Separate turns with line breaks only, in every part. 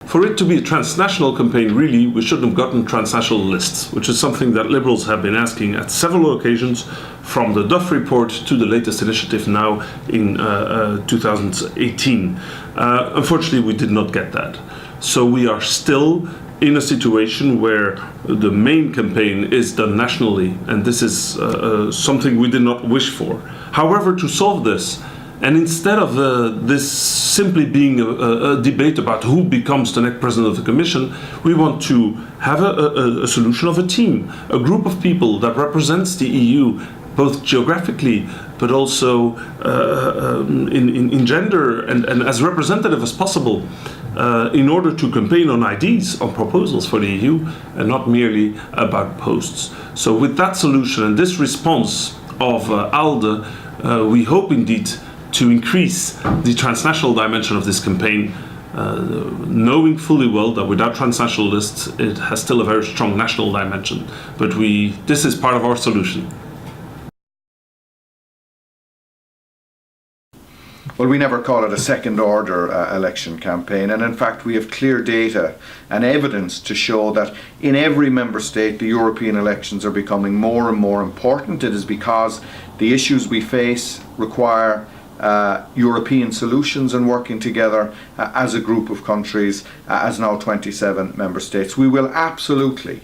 For it to be a transnational campaign, really, we should have gotten transnational lists, which is something that Liberals have been asking at several occasions, from the Duff report to the latest initiative now in 2018. Unfortunately, we did not get that. So we are still in a situation where the main campaign is done nationally, and this is something we did not wish for. However, to solve this, and instead of this simply being a debate about who becomes the next president of the Commission, we want to have a solution of a team, a group of people that represents the EU, both geographically, but also in gender, and as representative as possible, in order to campaign on ideas, on proposals for the EU, and not merely about posts. So with that solution and this response of ALDE, we hope indeed to increase the transnational dimension of this campaign, knowing fully well that without transnational lists it has still a very strong national dimension. But this is part of our solution.
Well, we never call it a second-order election campaign, and in fact we have clear data and evidence to show that in every member state the European elections are becoming more and more important. It is because the issues we face require European solutions and working together as a group of countries, as now 27 member states. We will absolutely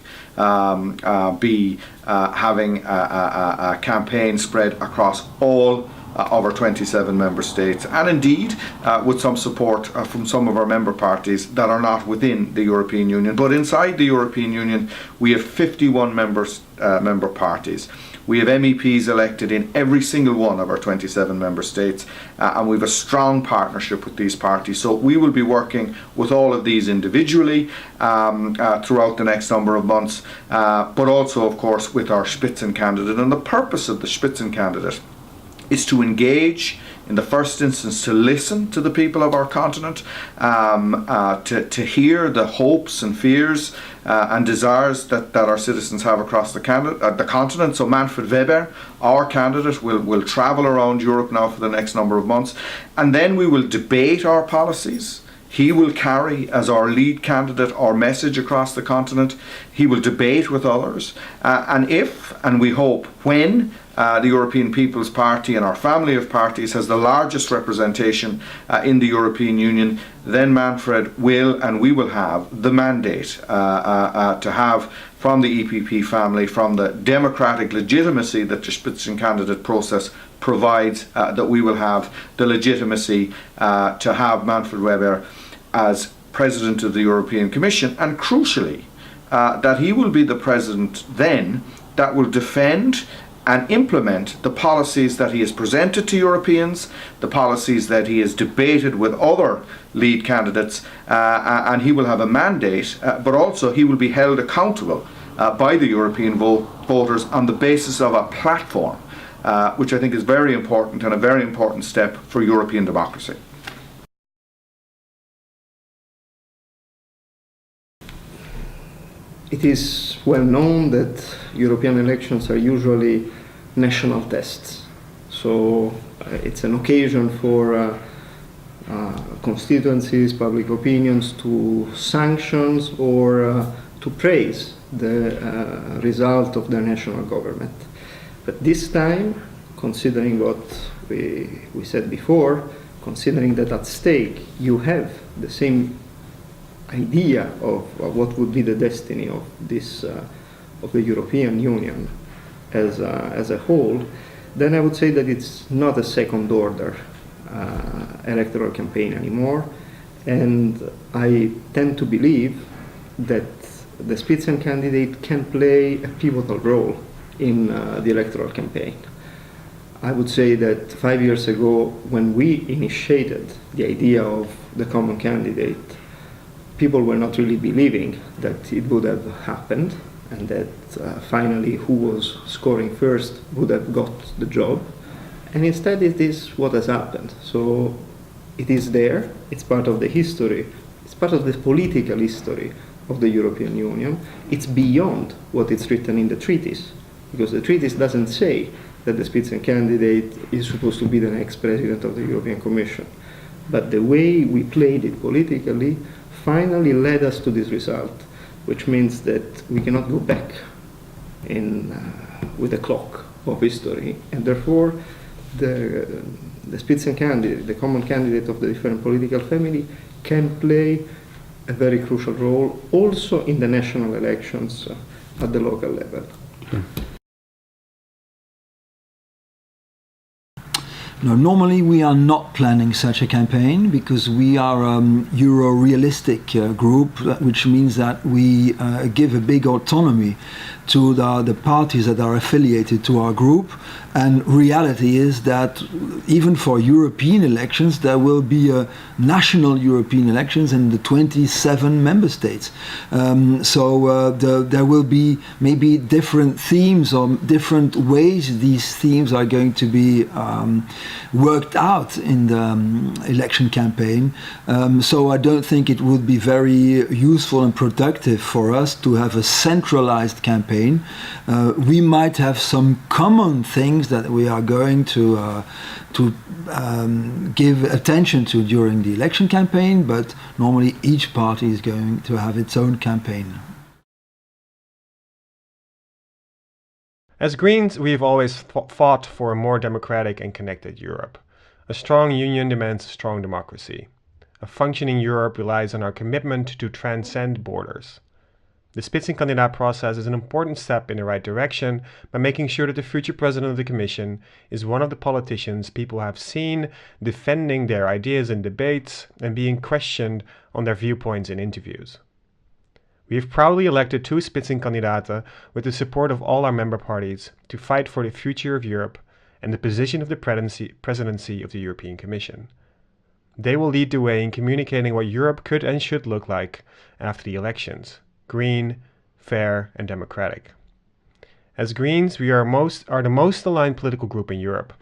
be having a campaign spread across all of our 27 member states, and indeed with some support from some of our member parties that are not within the European Union. But inside the European Union we have 51 member parties. We have MEPs elected in every single one of our 27 member states, and we have a strong partnership with these parties. So we will be working with all of these individually throughout the next number of months, but also of course with our Spitzencandidate. And the purpose of the Spitzencandidate is to engage, in the first instance, to listen to the people of our continent, to hear the hopes and fears and desires that our citizens have across the continent. So Manfred Weber, our candidate, will travel around Europe now for the next number of months, and then we will debate our policies. He will carry, as our lead candidate, our message across the continent. He will debate with others, and we hope, when the European People's Party and our family of parties has the largest representation in the European Union, then Manfred will, and we will have the mandate to have from the EPP family, from the democratic legitimacy that the Spitzencandidate process provides, that we will have the legitimacy to have Manfred Weber as President of the European Commission, and crucially that he will be the President then that will defend and implement the policies that he has presented to Europeans, the policies that he has debated with other lead candidates, and he will have a mandate, but also he will be held accountable by the European voters on the basis of a platform, which I think is very important and a very important step for European democracy.
It is well known that European elections are usually national tests. So it's an occasion for constituencies, public opinions to sanctions or to praise the result of their national government. But this time, considering what we said before, considering that at stake you have the same idea of what would be the destiny of this of the European Union as a whole, then I would say that it's not a second-order electoral campaign anymore, and I tend to believe that the Spitzencandidate can play a pivotal role in the electoral campaign. I would say that 5 years ago, when we initiated the idea of the common candidate, people were not really believing that it would have happened, and that finally who was scoring first would have got the job. And instead it is what has happened. So it is there, it's part of the history, it's part of the political history of the European Union. It's beyond what is written in the treaties, because the treaties doesn't say that the Spitzencandidate is supposed to be the next president of the European Commission. But the way we played it politically finally led us to this result, which means that we cannot go back with the clock of history, and therefore the Spitzencandidate, the common candidate of the different political family, can play a very crucial role also in the national elections at the local level.
No, normally we are not planning such a campaign because we are a Euro-realistic group, which means that we give a big autonomy to the parties that are affiliated to our group. And reality is that even for European elections, there will be national European elections in the 27 member states. So there will be maybe different themes or different ways these themes are going to be worked out in the election campaign. So I don't think it would be very useful and productive for us to have a centralized campaign. We might have some common things that we are going to give attention to during the election campaign, but normally each party is going to have its own campaign.
As Greens, we have always fought for a more democratic and connected Europe. A strong union demands a strong democracy. A functioning Europe relies on our commitment to transcend borders. The Spitzenkandidat process is an important step in the right direction by making sure that the future president of the Commission is one of the politicians people have seen defending their ideas in debates and being questioned on their viewpoints in interviews. We have proudly elected 2 Spitzenkandidaten with the support of all our member parties to fight for the future of Europe and the position of the presidency of the European Commission. They will lead the way in communicating what Europe could and should look like after the elections: green, fair, and democratic. As Greens, we are the most aligned political group in Europe.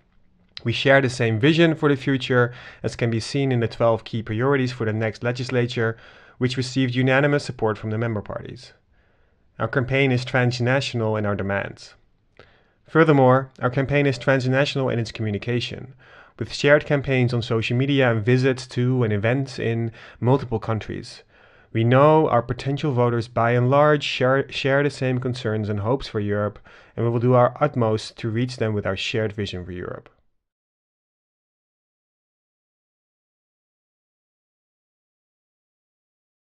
We share the same vision for the future as can be seen in the 12 key priorities for the next legislature, which received unanimous support from the member parties. Our campaign is transnational in our demands. Furthermore, our campaign is transnational in its communication, with shared campaigns on social media and visits to and events in multiple countries. We know our potential voters by and large share the same concerns and hopes for Europe, and we will do our utmost to reach them with our shared vision for Europe.